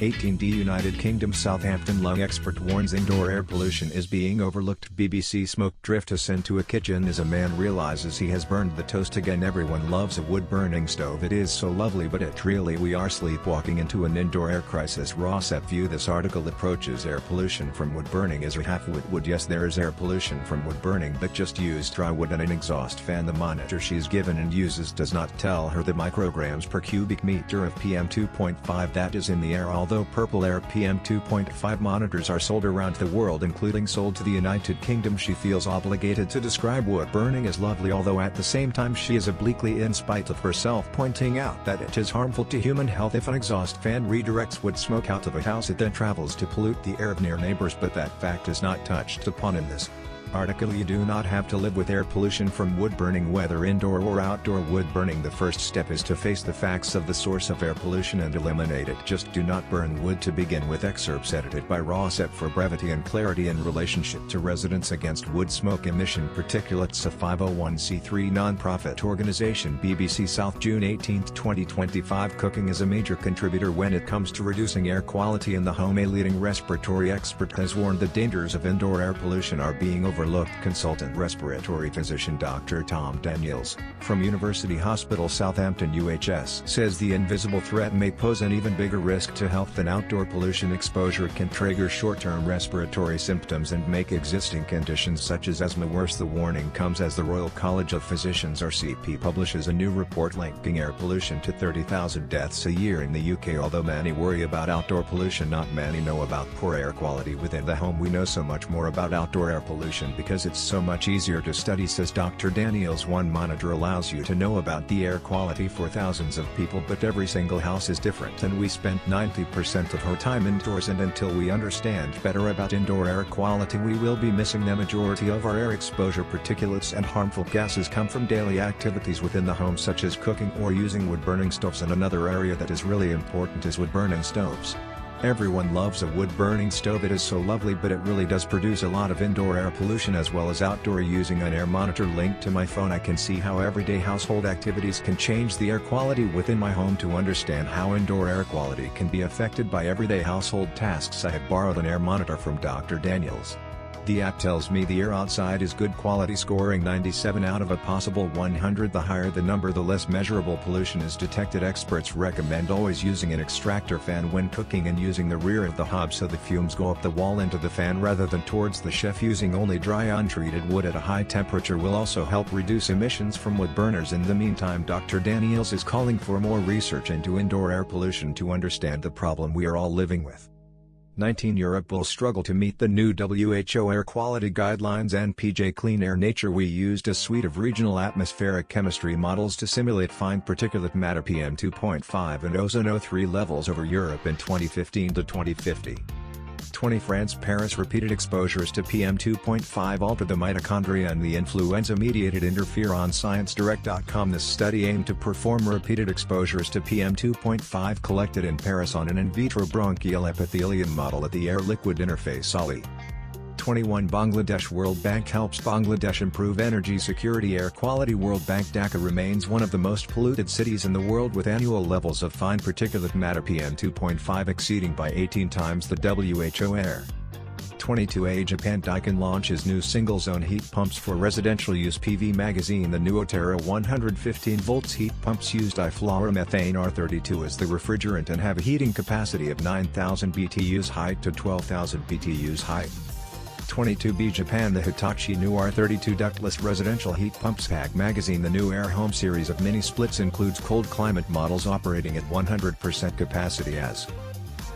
S3: 18D United Kingdom. Southampton lung expert warns indoor air pollution is being overlooked. BBC smoke drift us into a kitchen as a man realizes he has burned the toast again. Everyone loves a wood burning stove. It is so lovely, but it really we are sleepwalking into an indoor air crisis. RAWSEP view. This article approaches air pollution from wood burning as a half-wood wood. Yes, there is air pollution from wood burning, but just use dry wood and an exhaust fan. The monitor she's given and uses does not tell her the micrograms per cubic meter of PM 2.5 that is in the air. Although purple air PM 2.5 monitors are sold around the world, including sold to the United Kingdom, she feels obligated to describe wood burning as lovely, although at the same time she is obliquely in spite of herself pointing out that it is harmful to human health. If an exhaust fan redirects wood smoke out of a house, it then travels to pollute the air of near neighbors, but that fact is not touched upon in this article. You do not have to live with air pollution from wood burning, whether indoor or outdoor. Wood burning, the first step is to face the facts of the source of air pollution and eliminate it. Just do not burn wood to begin with. Excerpts edited by RAWSEP for brevity and clarity in relationship to Residents Against Wood Smoke Emission Particulates, a 501c3 non-profit organization. BBC South, June 18, 2025. Cooking is a major contributor when it comes to reducing air quality in the home. A leading respiratory expert has warned the dangers of indoor air pollution are being overlooked. Consultant respiratory physician Dr. Tom Daniels, from University Hospital Southampton UHS, says the invisible threat may pose an even bigger risk to health than outdoor pollution. Exposure can trigger short-term respiratory symptoms and make existing conditions such as asthma worse. The warning comes as the Royal College of Physicians RCP publishes a new report linking air pollution to 30,000 deaths a year in the UK. Although many worry about outdoor pollution, not many know about poor air quality within the home. We know so much more about outdoor air pollution because it's so much easier to study, says Dr. Daniels. One monitor allows you to know about the air quality for thousands of people, but every single house is different, and we spend 90% of our time indoors, and until we understand better about indoor air quality, we will be missing the majority of our air exposure. Particulates and harmful gases come from daily activities within the home, such as cooking or using wood burning stoves, and another area that is really important is wood burning stoves. Everyone loves a wood-burning stove. It is so lovely, but it really does produce a lot of indoor air pollution as well as outdoor. Using an air monitor linked to my phone, I can see how everyday household activities can change the air quality within my home. To understand how indoor air quality can be affected by everyday household tasks, I have borrowed an air monitor from Dr. Daniels. The app tells me the air outside is good quality, scoring 97 out of a possible 100. The higher the number, the less measurable pollution is detected. Experts recommend always using an extractor fan when cooking and using the rear of the hob so the fumes go up the wall into the fan rather than towards the chef. Using only dry untreated wood at a high temperature will also help reduce emissions from wood burners. In the meantime, Dr. Daniels is calling for more research into indoor air pollution to understand the problem we are all living with. 19 Europe will struggle to meet the new WHO air quality guidelines and PJ Clean Air. Nature. We used a suite of regional atmospheric chemistry models to simulate fine particulate matter PM 2.5 and ozone O3 levels over Europe in 2015 to 2050. 20 France. Paris. Repeated exposures to PM 2.5 alter the mitochondria and the influenza-mediated interferon. ScienceDirect.com. This study aimed to perform repeated exposures to PM 2.5 collected in Paris on an in vitro bronchial epithelium model at the air-liquid interface ALI. 21 Bangladesh. World Bank helps Bangladesh improve energy security. Air quality. World Bank. Dhaka remains one of the most polluted cities in the world, with annual levels of fine particulate matter PM 2.5 exceeding by 18 times the WHO air 22A Japan Daikin launches new single-zone heat pumps for residential use. PV Magazine. The new Otera 115 volts heat pumps use difluoromethane R32 as the refrigerant and have a heating capacity of 9,000 BTUs height to 12,000 BTUs height. 22B Japan. The Hitachi new R32 ductless residential heat pumps. PAG Magazine. The new Air Home series of mini splits includes cold climate models operating at 100% capacity as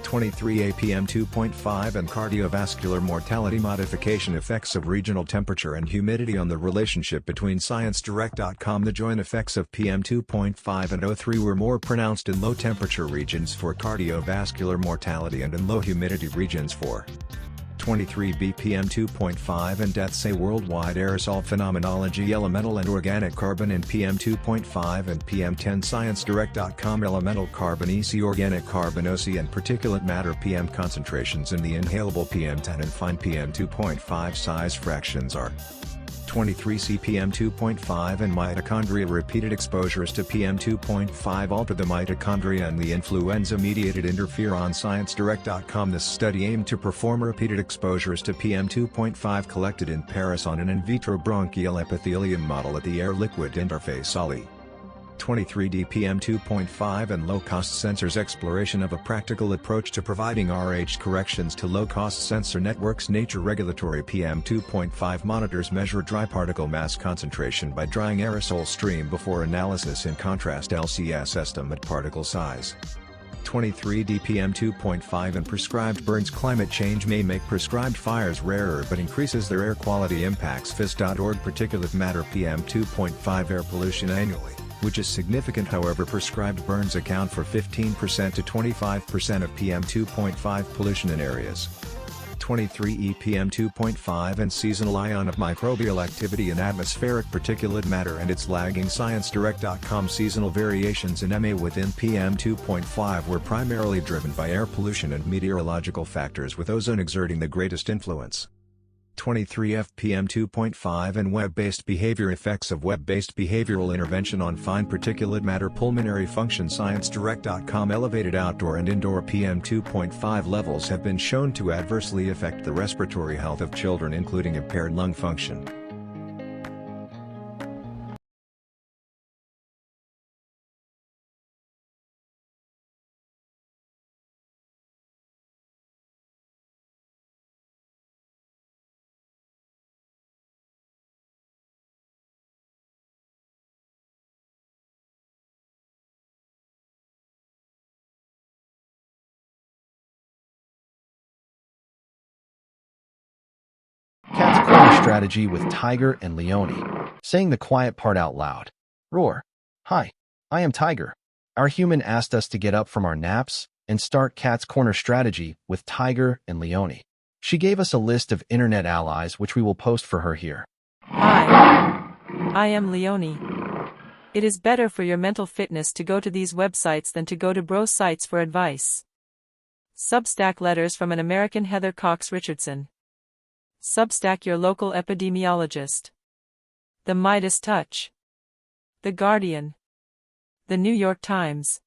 S3: 23A PM 2.5 and cardiovascular mortality modification. Effects of regional temperature and humidity on the relationship between ScienceDirect.com. The joint effects of PM 2.5 and O3 were more pronounced in low temperature regions for cardiovascular mortality and in low humidity regions for 23B PM 2.5 and death. Say worldwide aerosol phenomenology. Elemental and organic carbon in PM 2.5 and PM 10. ScienceDirect.com. Elemental carbon EC, organic carbon OC, and particulate matter PM concentrations in the inhalable PM 10 and fine PM 2.5 size fractions are 23C PM 2.5 and mitochondria. Repeated exposures to PM 2.5 alter the mitochondria and the influenza-mediated interferon. ScienceDirect.com. This study aimed to perform repeated exposures to PM 2.5 collected in Paris on an in vitro bronchial epithelium model at the air-liquid interface ALI. 23D PM 2.5 and low-cost sensors. Exploration of a practical approach to providing RH corrections to low-cost sensor networks. Nature Regulatory. PM 2.5 monitors measure dry particle mass concentration by drying aerosol stream before analysis. In contrast, LCS estimate particle size. 23D PM 2.5 and prescribed burns. Climate change may make prescribed fires rarer but increases their air quality impacts. FIS.org. Particulate matter. PM 2.5 air pollution annually, which is significant. However, prescribed burns account for 15% to 25% of PM 2.5 pollution in areas. 23E PM 2.5 and seasonal ion of microbial activity in atmospheric particulate matter and its lagging. ScienceDirect.com. Seasonal variations in MA within PM 2.5 were primarily driven by air pollution and meteorological factors, with ozone exerting the greatest influence. 23F PM 2.5 and web-based behavior. Effects of web-based behavioral intervention on fine particulate matter. Pulmonary function. ScienceDirect.com. Elevated outdoor and indoor PM 2.5 levels have been shown to adversely affect the respiratory health of children, including impaired lung function.
S1: Cat's corner strategy with Tiger and Leone. Saying the quiet part out loud. Roar. Hi, I am Tiger. Our human asked us to get up from our naps and start Cat's corner strategy with Tiger and Leone. She gave us a list of internet allies which we will post for her here.
S4: Hi, I am Leone. It is better for your mental fitness to go to these websites than to go to bro sites for advice. Substack letters from an American Heather Cox Richardson. Substack your local epidemiologist. The Midas Touch. The Guardian. The New York Times.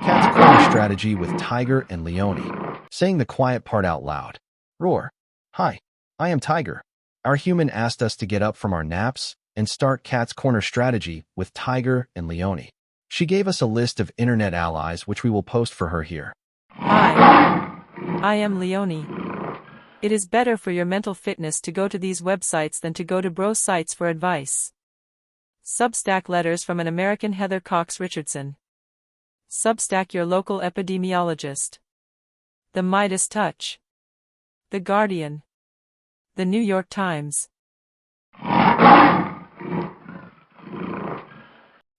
S1: Cat's corner strategy with Tiger and Leone. Saying the quiet part out loud. Roar. Hi, I am Tiger. Our human asked us to get up from our naps and start Cat's corner strategy with Tiger and Leone. She gave us a list of internet allies which we will post for her here.
S4: Hi, I am Leone. It is better for your mental fitness to go to these websites than to go to bro sites for advice. Substack letters from an American Heather Cox Richardson. Substack your local epidemiologist. The Midas Touch. The Guardian. The New York Times.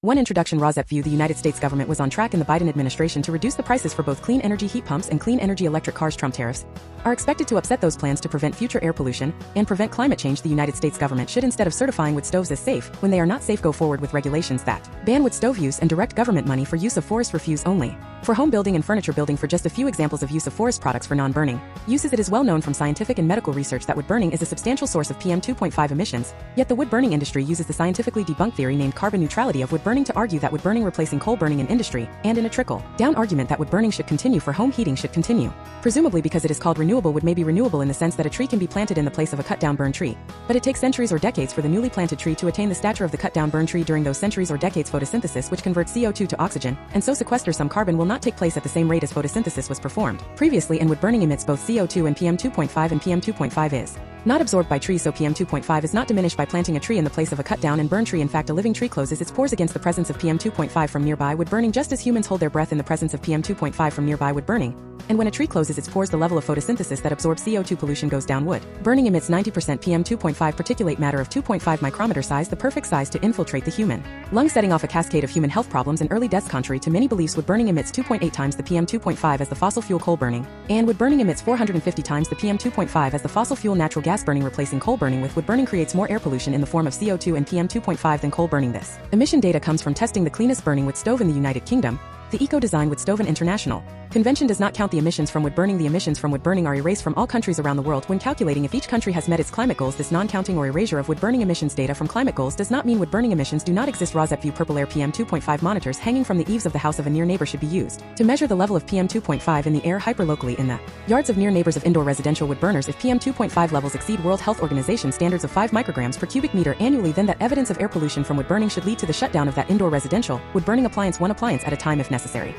S2: One introduction. RAWSEP view. The United States government was on track in the Biden administration to reduce the prices for both clean energy heat pumps and clean energy electric cars. Trump tariffs are expected to upset those plans to prevent future air pollution and prevent climate change. The United States government should, instead of certifying wood stoves as safe when they are not safe, go forward with regulations that ban wood stove use and direct government money for use of forest refuse only for home building and furniture building. For just a few examples of use of forest products for non-burning uses, it is well known from scientific and medical research that wood burning is a substantial source of PM 2.5 emissions, yet the wood burning industry uses the scientifically debunked theory named carbon neutrality of wood burning burning to argue that wood burning replacing coal burning in industry, and in a trickle-down argument that wood burning should continue for home heating should continue. Presumably because it is called renewable, wood may be renewable in the sense that a tree can be planted in the place of a cut-down burned tree. But it takes centuries or decades for the newly planted tree to attain the stature of the cut-down burned tree. During those centuries or decades, photosynthesis, which converts CO2 to oxygen, and so sequesters some carbon, will not take place at the same rate as photosynthesis was performed previously, and wood burning emits both CO2 and PM2.5, and PM2.5 is not absorbed by trees, so PM2.5 is not diminished by planting a tree in the place of a cut-down and burned tree. In fact, a living tree closes its pores against the presence of PM2.5 from nearby wood burning, just as humans hold their breath in the presence of PM2.5 from nearby wood burning. And when a tree closes its pores, the level of photosynthesis that absorbs CO2 pollution goes down. Wood burning emits 90% PM2.5 particulate matter of 2.5 micrometer size, the perfect size to infiltrate the human lung, setting off a cascade of human health problems and early deaths. Contrary to many beliefs, wood burning emits 2.8 times the PM2.5 as the fossil fuel coal burning, and wood burning emits 450 times the PM2.5 as the fossil fuel natural gas burning. Replacing coal burning with wood burning creates more air pollution in the form of CO2 and PM2.5 than coal burning. This emission data comes from testing the cleanest burning wood stove in the United Kingdom, the Eco-Design Wood Stove International Convention does not count the emissions from wood burning. The emissions from wood burning are erased from all countries around the world when calculating if each country has met its climate goals. This non-counting or erasure of wood burning emissions data from climate goals does not mean wood burning emissions do not exist. RAWSEP View Purple Air PM2.5 monitors hanging from the eaves of the house of a near neighbor should be used to measure the level of PM2.5 in the air hyperlocally in the yards of near neighbors of indoor residential wood burners. If PM2.5 levels exceed World Health Organization standards of 5 micrograms per cubic meter annually, then that evidence of air pollution from wood burning should lead to the shutdown of that indoor residential wood burning appliance, one appliance at a time if necessary.